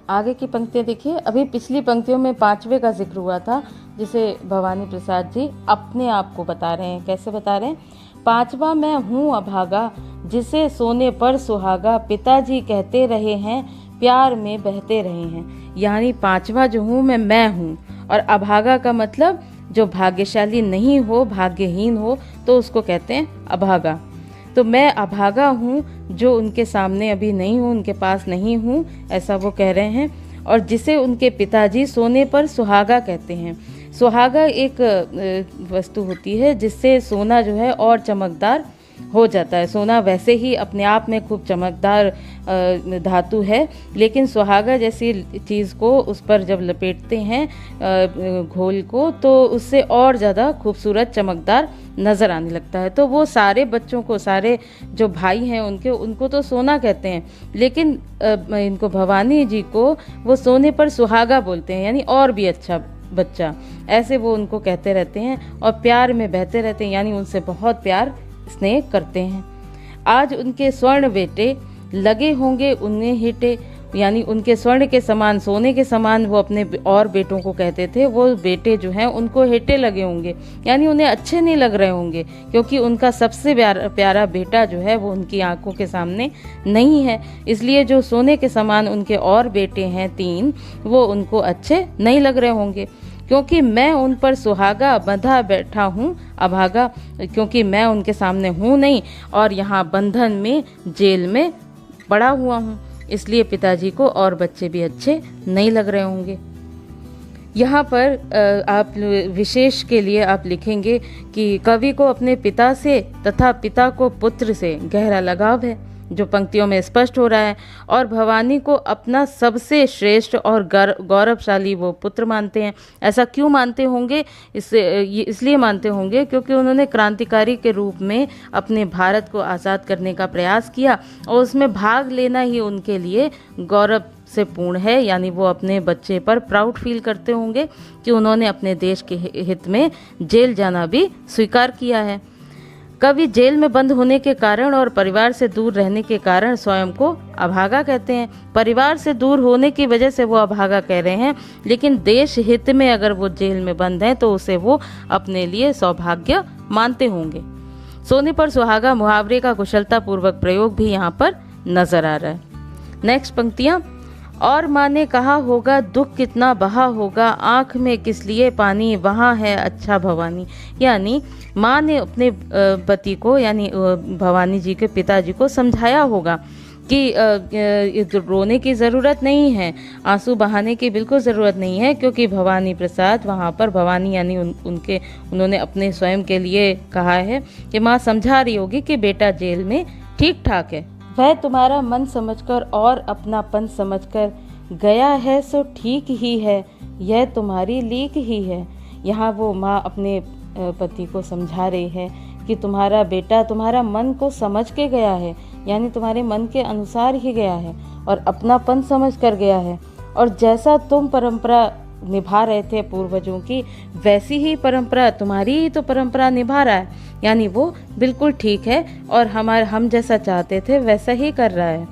आगे की पंक्तियाँ देखिए। अभी पिछली पंक्तियों में 5वें का जिक्र हुआ था, जिसे भवानी प्रसाद जी अपने आप को बता रहे हैं। कैसे बता रहे हैं? 5वां मैं हूँ अभागा, जिसे सोने पर सुहागा, पिताजी कहते रहे हैं, प्यार में बहते रहे हैं। यानी 5वां जो हूँ मैं हूँ, और अभागा का मतलब जो भाग्यशाली नहीं हो, भाग्यहीन हो, तो उसको कहते हैं अभागा। तो मैं अभागा हूँ, जो उनके सामने अभी नहीं हूँ, उनके पास नहीं हूँ, ऐसा वो कह रहे हैं। और जिसे उनके पिताजी सोने पर सुहागा कहते हैं। सुहागा एक वस्तु होती है जिससे सोना जो है और चमकदार हो जाता है। सोना वैसे ही अपने आप में खूब चमकदार धातु है, लेकिन सुहागा जैसी चीज़ को उस पर जब लपेटते हैं घोल को, तो उससे और ज़्यादा खूबसूरत चमकदार नज़र आने लगता है। तो वो सारे बच्चों को, सारे जो भाई हैं उनको तो सोना कहते हैं, लेकिन इनको भवानी जी को वो सोने पर सुहागा बोलते हैं, यानी और भी अच्छा बच्चा, ऐसे वो उनको कहते रहते हैं। और प्यार में बहते रहते हैं, यानी उनसे बहुत प्यार स्नेह करते हैं। आज उनके स्वर्ण बेटे लगे होंगे उन्हें हिटे, यानी उनके स्वर्ण के समान, सोने के समान वो अपने और बेटों को कहते थे। वो बेटे जो हैं उनको हिटे लगे होंगे, यानी उन्हें अच्छे नहीं लग रहे होंगे, क्योंकि उनका सबसे प्यारा बेटा जो है वो उनकी आंखों के सामने नहीं है। इसलिए जो सोने के समान उनके और बेटे हैं 3, वो उनको अच्छे नहीं लग रहे होंगे। क्योंकि मैं उन पर सुहागा बंधा बैठा हूँ अभागा, क्योंकि मैं उनके सामने हूँ नहीं और यहाँ बंधन में, जेल में पड़ा हुआ हूँ, इसलिए पिताजी को और बच्चे भी अच्छे नहीं लग रहे होंगे। यहाँ पर आप विशेष के लिए आप लिखेंगे कि कवि को अपने पिता से तथा पिता को पुत्र से गहरा लगाव है, जो पंक्तियों में स्पष्ट हो रहा है। और भवानी को अपना सबसे श्रेष्ठ और गौरवशाली वो पुत्र मानते हैं। ऐसा क्यों मानते होंगे? इसलिए मानते होंगे क्योंकि उन्होंने क्रांतिकारी के रूप में अपने भारत को आज़ाद करने का प्रयास किया, और उसमें भाग लेना ही उनके लिए गौरव से पूर्ण है। यानी वो अपने बच्चे पर प्राउड फील करते होंगे कि उन्होंने अपने देश के हित में जेल जाना भी स्वीकार किया है। कवि जेल में बंद होने के कारण और परिवार से दूर रहने के कारण स्वयं को अभागा कहते हैं। परिवार से दूर होने की वजह से वो अभागा कह रहे हैं, लेकिन देश हित में अगर वो जेल में बंद हैं तो उसे वो अपने लिए सौभाग्य मानते होंगे। सोने पर सुहागा मुहावरे का कुशलता पूर्वक प्रयोग भी यहाँ पर नजर आ रहा है। नेक्स्ट पंक्तियाँ। और माँ ने कहा होगा दुख कितना बहा होगा, आँख में किस लिए पानी, वहाँ है अच्छा भवानी। यानी माँ ने अपने पति को, यानी भवानी जी के पिताजी को समझाया होगा कि रोने की ज़रूरत नहीं है, आंसू बहाने की बिल्कुल ज़रूरत नहीं है, क्योंकि भवानी प्रसाद वहाँ पर, भवानी यानी उन्होंने अपने स्वयं के लिए कहा है कि माँ समझा रही होगी कि बेटा जेल में ठीक ठाक है, वह तुम्हारा मन समझकर और अपनापन समझकर गया है, सो ठीक ही है, यह तुम्हारी लीक ही है। यहाँ वो माँ अपने पति को समझा रही है कि तुम्हारा बेटा तुम्हारा मन को समझ के गया है, यानी तुम्हारे मन के अनुसार ही गया है और अपनापन समझ कर गया है, और जैसा तुम परंपरा निभा रहे थे पूर्वजों की, वैसी ही परंपरा, तुम्हारी ही तो परंपरा निभा रहा है, यानी वो बिल्कुल ठीक है और हम जैसा चाहते थे वैसा ही कर रहा है।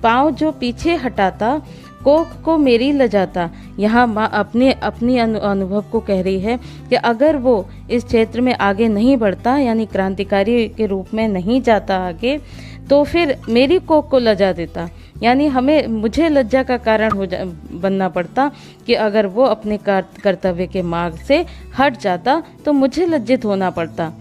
पाँव जो पीछे हटाता, कोख को मेरी लजाता। यहाँ माँ अपनी अनुभव को कह रही है कि अगर वो इस क्षेत्र में आगे नहीं बढ़ता, यानी क्रांतिकारी के रूप में नहीं जाता आगे, तो फिर मेरी कोख को लजा देता, यानी मुझे लज्जा का कारण बनना पड़ता कि अगर वो अपने कर्तव्य के मार्ग से हट जाता तो मुझे लज्जित होना पड़ता।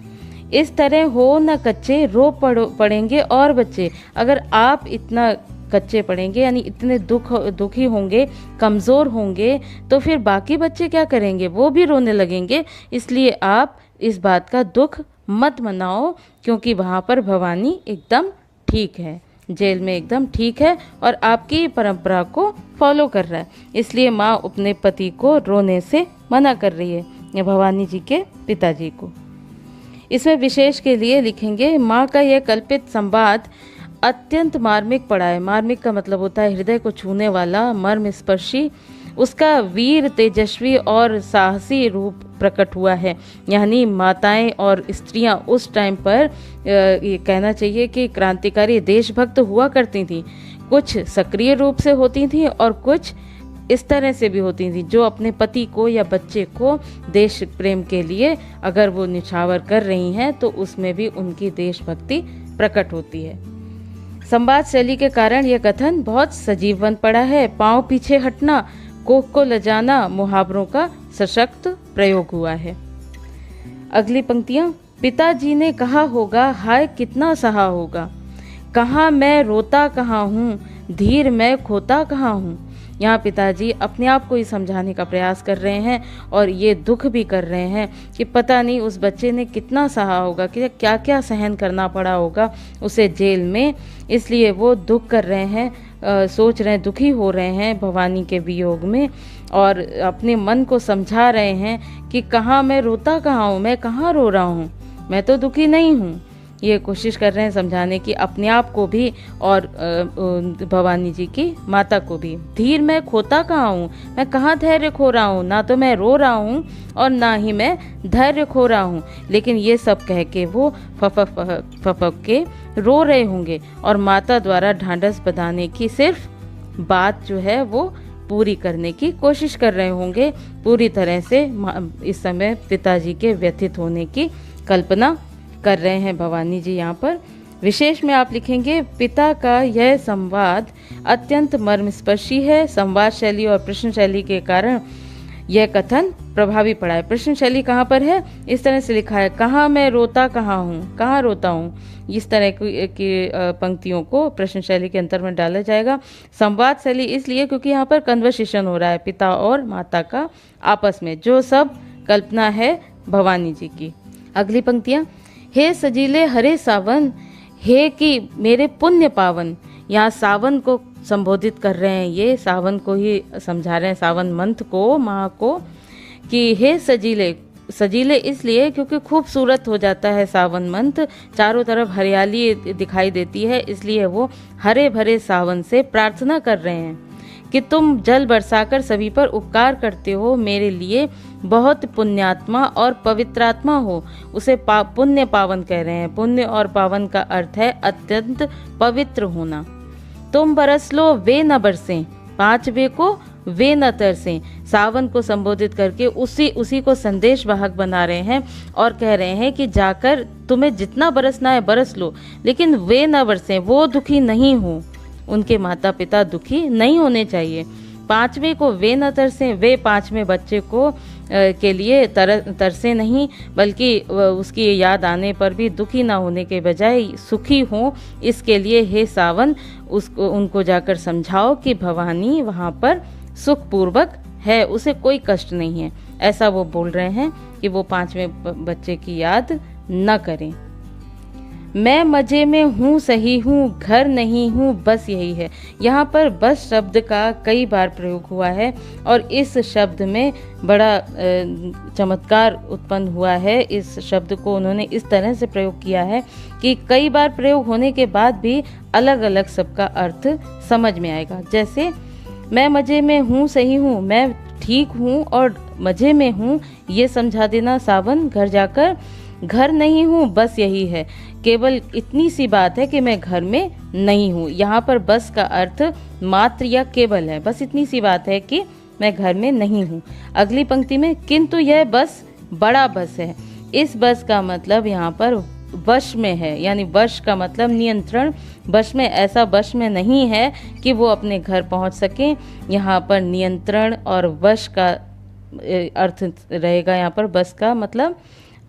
इस तरह हो न कच्चे, रो पड़ेंगे और बच्चे। अगर आप इतना कच्चे पड़ेंगे, यानी इतने दुखी होंगे, कमज़ोर होंगे, तो फिर बाकी बच्चे क्या करेंगे? वो भी रोने लगेंगे। इसलिए आप इस बात का दुख मत मनाओ, क्योंकि वहाँ पर भवानी एकदम ठीक है, जेल में एकदम ठीक है और आपकी परंपरा को फॉलो कर रहा है। इसलिए माँ अपने पति को रोने से मना कर रही है, भवानी जी के पिताजी को। इसमें विशेष के लिए लिखेंगे, माँ का यह कल्पित संवाद अत्यंत मार्मिक पड़ा है। मार्मिक का मतलब होता है हृदय को छूने वाला, मर्म स्पर्शी। उसका वीर, तेजस्वी और साहसी रूप प्रकट हुआ है। यानी माताएं और स्त्रियां उस टाइम पर ये कहना चाहिए कि क्रांतिकारी देशभक्त हुआ करती थी, कुछ सक्रिय रूप से होती थी और कुछ इस तरह से भी होती थी जो अपने पति को या बच्चे को देश प्रेम के लिए अगर वो निछावर कर रही हैं तो उसमें भी उनकी देशभक्ति प्रकट होती है। संवाद शैली के कारण यह कथन बहुत सजीव बन पड़ा है। पांव पीछे हटना, कोख को लजाना मुहावरों का सशक्त प्रयोग हुआ है। अगली पंक्तियां, पिताजी ने कहा होगा हाय कितना सहा होगा, कहाँ मैं रोता कहाँ हूँ, धीर मैं खोता कहाँ हूँ। यहाँ पिताजी अपने आप को ही समझाने का प्रयास कर रहे हैं और ये दुख भी कर रहे हैं कि पता नहीं उस बच्चे ने कितना सहा होगा, कि क्या क्या सहन करना पड़ा होगा उसे जेल में, इसलिए वो दुख कर रहे हैं, सोच रहे हैं, दुखी हो रहे हैं भवानी के वियोग में और अपने मन को समझा रहे हैं कि कहाँ मैं रोता कहाँ हूँ, मैं कहाँ रो रहा हूँ, मैं तो दुखी नहीं हूँ। ये कोशिश कर रहे हैं समझाने की अपने आप को भी और भवानी जी की माता को भी। धीर मैं खोता कहाँ हूँ, मैं कहाँ धैर्य खो रहा हूँ, ना तो मैं रो रहा हूँ और ना ही मैं धैर्य खो रहा हूँ। लेकिन ये सब कह के वो फपक के रो रहे होंगे और माता द्वारा ढांढस बंधाने की सिर्फ बात जो है वो पूरी करने की कोशिश कर रहे होंगे। पूरी तरह से इस समय पिताजी के व्यथित होने की कल्पना कर रहे हैं भवानी जी। यहाँ पर विशेष में आप लिखेंगे, पिता का यह संवाद अत्यंत मर्मस्पर्शी है। संवाद शैली और प्रश्न शैली के कारण यह कथन प्रभावी पड़ा है। प्रश्न शैली कहाँ पर है, इस तरह से लिखा है, कहाँ मैं रोता कहाँ हूँ, कहाँ रोता हूँ। इस तरह की पंक्तियों को प्रश्न शैली के अंतर में डाला जाएगा। संवाद शैली इसलिए क्योंकि यहाँ पर कन्वर्सेशन हो रहा है पिता और माता का आपस में, जो सब कल्पना है भवानी जी की। अगली पंक्तियाँ, हे सजीले हरे सावन, हे कि मेरे पुण्य पावन। यहाँ सावन को संबोधित कर रहे हैं, ये सावन को ही समझा रहे हैं, सावन मंथ को, माह को, कि हे सजीले। सजीले इसलिए क्योंकि खूबसूरत हो जाता है सावन मंथ, चारों तरफ हरियाली दिखाई देती है, इसलिए वो हरे भरे सावन से प्रार्थना कर रहे हैं कि तुम जल बरसाकर सभी पर उपकार करते हो, मेरे लिए बहुत पुण्यात्मा और पवित्रात्मा हो। उसे पुण्य पावन कह रहे हैं। पुण्य और पावन का अर्थ है अत्यंत पवित्र होना। तुम बरस लो वे न बरसें, 5 वे को वे न तरसें। सावन को संबोधित करके उसी को संदेश वाहक बना रहे हैं और कह रहे हैं कि जाकर तुम्हें जितना बरसना है बरस लो, लेकिन वे न बरसें, वो दुखी नहीं हो, उनके माता पिता दुखी नहीं होने चाहिए। 5वें को वे न तरसें, वे 5वें बच्चे को के लिए तरसे नहीं, बल्कि उसकी याद आने पर भी दुखी ना होने के बजाय सुखी हों। इसके लिए हे सावन उनको जाकर समझाओ कि भवानी वहाँ पर सुखपूर्वक है, उसे कोई कष्ट नहीं है। ऐसा वो बोल रहे हैं कि वो 5वें बच्चे की याद न करें। मैं मजे में हूँ, सही हूँ, घर नहीं हूँ, बस यही है। यहाँ पर बस शब्द का कई बार प्रयोग हुआ है और इस शब्द में बड़ा चमत्कार उत्पन्न हुआ है। इस शब्द को उन्होंने इस तरह से प्रयोग किया है कि कई बार प्रयोग होने के बाद भी अलग अलग सबका अर्थ समझ में आएगा। जैसे मैं मजे में हूँ, सही हूँ, मैं ठीक हूँ और मजे में हूँ, ये समझा देना सावन घर जाकर। घर नहीं हूँ, बस यही है, केवल इतनी सी बात है कि मैं घर में नहीं हूँ। यहाँ पर बस का अर्थ मात्र या केवल है, बस इतनी सी बात है कि मैं घर में नहीं हूँ। अगली पंक्ति में, किंतु यह बस बड़ा बस है। इस बस का मतलब यहाँ पर वश में है, यानी वश का मतलब नियंत्रण। वश में, ऐसा वश में नहीं है कि वो अपने घर पहुँच सके। यहाँ पर नियंत्रण और वश का अर्थ रहेगा यहाँ पर बस का मतलब।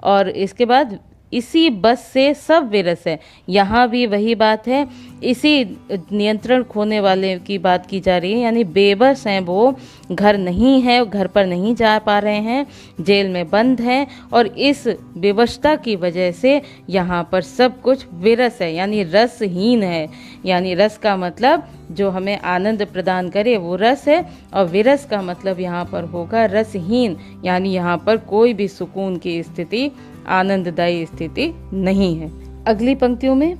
और इसके बाद इसी बस से सब विरस है, यहाँ भी वही बात है, इसी नियंत्रण खोने वाले की बात की जा रही है, यानी बेबस हैं वो, घर नहीं है, घर पर नहीं जा पा रहे हैं, जेल में बंद हैं और इस बेवशता की वजह से यहाँ पर सब कुछ विरस है, यानी रसहीन है। यानी रस का मतलब जो हमें आनंद प्रदान करे वो रस है, और विरस का मतलब यहाँ पर होगा रसहीन, यानी यहाँ पर कोई भी सुकून की स्थिति, आनंददायी स्थिति नहीं है। अगली पंक्तियों में,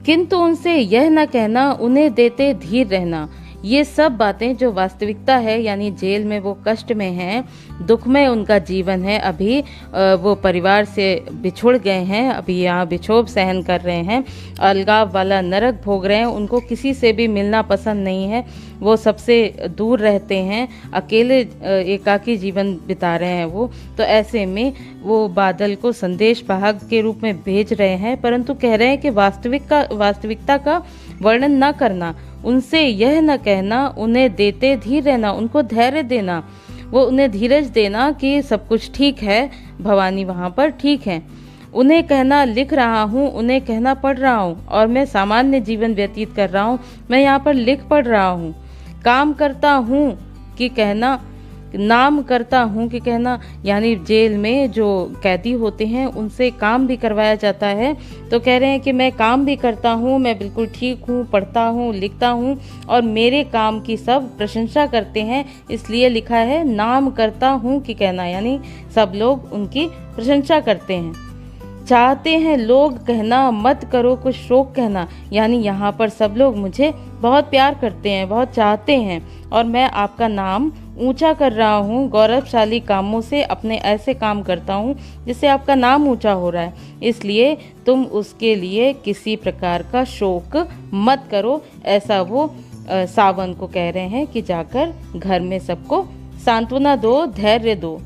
किंतु उनसे यह न कहना उन्हें देते धीर रहना। ये सब बातें जो वास्तविकता है, यानी जेल में वो कष्ट में हैं, दुख में उनका जीवन है, अभी वो परिवार से बिछुड़ गए हैं, अभी यहाँ बिछोह सहन कर रहे हैं, अलगाव वाला नरक भोग रहे हैं, उनको किसी से भी मिलना पसंद नहीं है, वो सबसे दूर रहते हैं, अकेले एकाकी जीवन बिता रहे हैं वो। तो ऐसे में वो बादल को संदेश वाहक के रूप में भेज रहे हैं, परंतु कह रहे हैं कि वास्तविकता का वर्णन न करना, उनसे यह न कहना, उन्हें देते धीर रहना, उनको धैर्य देना, वो उन्हें धीरज देना कि सब कुछ ठीक है, भवानी वहाँ पर ठीक है। उन्हें कहना लिख रहा हूँ, उन्हें कहना पढ़ रहा हूँ, और मैं सामान्य जीवन व्यतीत कर रहा हूँ, मैं यहाँ पर लिख पढ़ रहा हूँ। काम करता हूँ कि कहना, नाम करता हूँ कि कहना, यानी जेल में जो कैदी होते हैं उनसे काम भी करवाया जाता है। तो कह रहे हैं कि मैं काम भी करता हूँ, मैं बिल्कुल ठीक हूँ, पढ़ता हूँ, लिखता हूँ, और मेरे काम की सब प्रशंसा करते हैं, इसलिए लिखा है नाम करता हूँ कि कहना, यानी सब लोग उनकी प्रशंसा करते हैं। चाहते हैं लोग कहना, मत करो कुछ शोक कहना, यानी यहाँ पर सब लोग मुझे बहुत प्यार करते हैं, बहुत चाहते हैं, और मैं आपका नाम ऊंचा कर रहा हूँ, गौरवशाली कामों से अपने ऐसे काम करता हूँ जिससे आपका नाम ऊंचा हो रहा है, इसलिए तुम उसके लिए किसी प्रकार का शोक मत करो। ऐसा वो सावन को कह रहे हैं कि जाकर घर में सबको सांत्वना दो, धैर्य दो।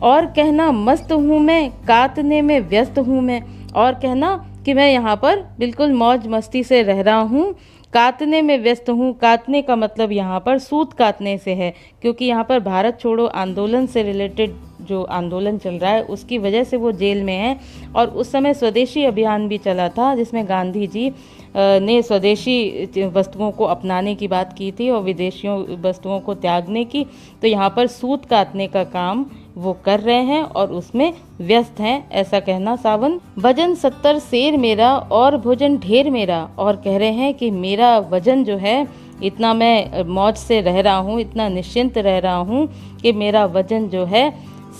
और कहना मस्त हूँ मैं, काटने में व्यस्त हूँ मैं, और कहना कि मैं यहाँ पर बिल्कुल मौज मस्ती से रह रहा हूँ, काटने में व्यस्त हूँ। काटने का मतलब यहाँ पर सूत काटने से है, क्योंकि यहाँ पर भारत छोड़ो आंदोलन से रिलेटेड जो आंदोलन चल रहा है उसकी वजह से वो जेल में है, और उस समय स्वदेशी अभियान भी चला था जिसमें गांधी जी ने स्वदेशी वस्तुओं को अपनाने की बात की थी और विदेशियों वस्तुओं को त्यागने की। तो यहाँ पर सूत काटने का काम वो कर रहे हैं और उसमें व्यस्त हैं, ऐसा कहना सावन। वजन 70 सेर मेरा और भोजन ढेर मेरा, और कह रहे हैं कि मेरा वजन जो है, इतना मैं मौज से रह रहा हूँ, इतना निश्चिंत रह रहा हूँ कि मेरा वजन जो है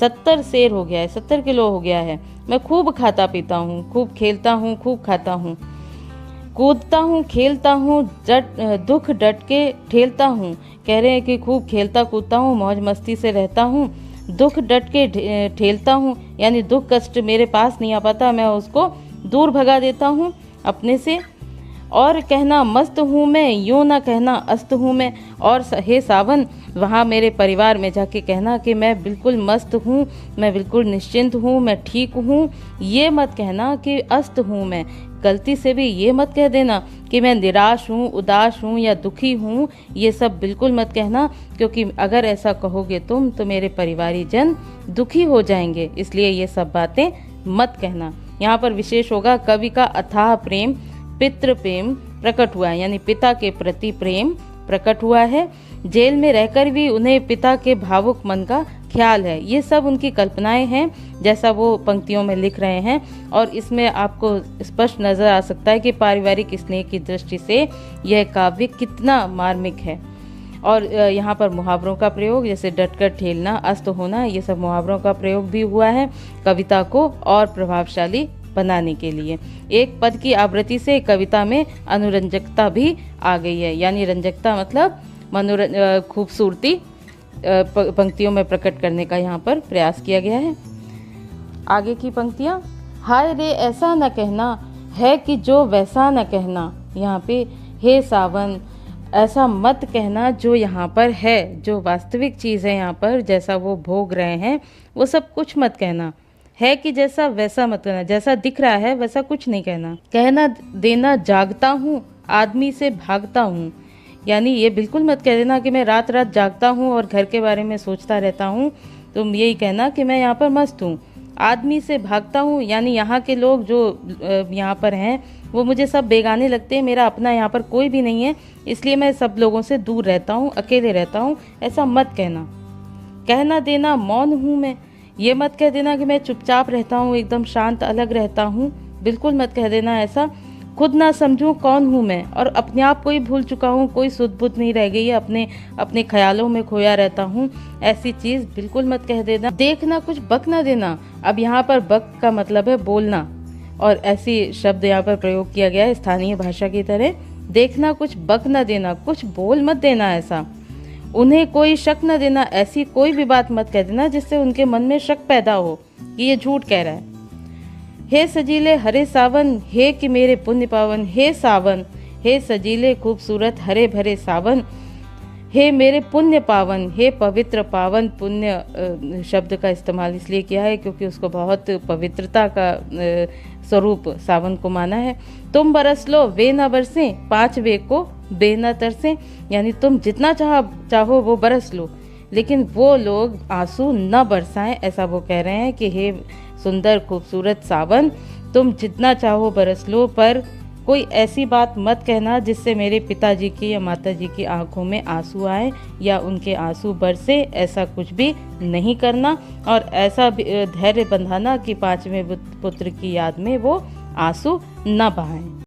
70 सेर हो गया है, 70 किलो हो गया है। मैं खूब खाता पीता हूँ, खूब खेलता हूँ, खूब खाता हूँ, कूदता हूँ, खेलता हूँ, दुख डट के ठेलता हूँ। कह रहे हैं कि खूब खेलता कूदता हूँ, मौज मस्ती से रहता हूँ, दुख डट के ठेलता हूँ, यानी दुख कष्ट मेरे पास नहीं आ पाता, मैं उसको दूर भगा देता हूँ अपने से। और कहना मस्त हूँ मैं, यूँ ना कहना अस्त हूँ मैं, और हे सावन वहाँ मेरे परिवार में जाके कहना कि मैं बिल्कुल मस्त हूँ, मैं बिल्कुल निश्चिंत हूँ, मैं ठीक हूँ। ये मत कहना कि अस्त हूँ मैं, गलती से भी ये मत कह देना कि मैं निराश हूँ, उदास हूँ या दुखी हूँ, ये सब बिल्कुल मत कहना, क्योंकि अगर ऐसा कहोगे तुम तो मेरे परिवारी जन दुखी हो जाएंगे, इसलिए ये सब बातें मत कहना। यहाँ पर विशेष होगा कवि का अथाह प्रेम, पितृ प्रेम प्रकट हुआ है, यानी पिता के प्रति प्रेम प्रकट हुआ है। जेल में रहकर भी उन्हें पिता के भावुक मन का ख्याल है। ये सब उनकी कल्पनाएं हैं, जैसा वो पंक्तियों में लिख रहे हैं, और इसमें आपको स्पष्ट नजर आ सकता है कि पारिवारिक स्नेह की दृष्टि से यह काव्य कितना मार्मिक है। और यहाँ पर मुहावरों का प्रयोग, जैसे डटकर ठेलना, अस्त होना, ये सब मुहावरों का प्रयोग भी हुआ है कविता को और प्रभावशाली बनाने के लिए। एक पद की आवृत्ति से कविता में अनुरंजकता भी आ गई है, यानी रंजकता मतलब खूबसूरती पंक्तियों में प्रकट करने का यहाँ पर प्रयास किया गया है। आगे की पंक्तियाँ, हाय रे ऐसा न कहना है कि जो वैसा न कहना, यहाँ पे हे सावन ऐसा मत कहना जो यहाँ पर है, जो वास्तविक चीज़ है यहाँ पर, जैसा वो भोग रहे हैं वो सब कुछ मत कहना, है कि जैसा वैसा मत कहना, जैसा दिख रहा है वैसा कुछ नहीं कहना। कहना देना जागता हूँ, आदमी से भागता हूँ, यानी ये बिल्कुल मत कह देना कि मैं रात रात जागता हूँ और घर के बारे में सोचता रहता हूँ, तुम यही कहना कि मैं यहाँ पर मस्त हूँ। आदमी से भागता हूँ, यानी यहाँ के लोग जो यहाँ पर हैं वो मुझे सब बेगाने लगते हैं, मेरा अपना यहाँ पर कोई भी नहीं है, इसलिए मैं सब लोगों से दूर रहता हूँ, अकेले रहता हूँ, ऐसा मत कहना। कहना देना मौन हूँ मैं, ये मत कह देना कि मैं चुपचाप रहता हूँ, एकदम शांत अलग रहता हूँ, बिल्कुल मत कह देना ऐसा। खुद ना समझूं कौन हूँ मैं, और अपने आप को ही भूल चुका हूँ, कोई सुध बुध नहीं रह गई है, अपने ख्यालों में खोया रहता हूँ, ऐसी चीज़ बिल्कुल मत कह देना। देखना कुछ बक ना देना, अब यहाँ पर बक का मतलब है बोलना, और ऐसी शब्द यहाँ पर प्रयोग किया गया है स्थानीय भाषा की तरह। देखना कुछ बक न देना, कुछ बोल मत देना ऐसा, उन्हें कोई शक न देना, ऐसी कोई भी बात मत कह देना जिससे उनके मन में शक पैदा हो कि ये झूठ कह रहा है। हे सजीले हरे सावन, हे कि मेरे पुण्य पावन, हे सावन, हे सजीले खूबसूरत हरे भरे सावन, हे मेरे पुण्य पावन, हे पवित्र पावन। पुण्य शब्द का इस्तेमाल इसलिए किया है क्योंकि उसको बहुत पवित्रता का स्वरूप सावन को माना है। तुम बरस लो वे ना बरसें, 5 वे को बे ना तरसें, यानी तुम जितना चाहो वो बरस लो, लेकिन वो लोग आंसू न बरसाएं, ऐसा वो कह रहे हैं कि हे सुंदर खूबसूरत सावन, तुम जितना चाहो बरस लो, पर कोई ऐसी बात मत कहना जिससे मेरे पिताजी की या माताजी की आंखों में आंसू आए या उनके आंसू बरसे, ऐसा कुछ भी नहीं करना। और ऐसा धैर्य बंधाना कि 5वें पुत्र की याद में वो आंसू न बहाएं।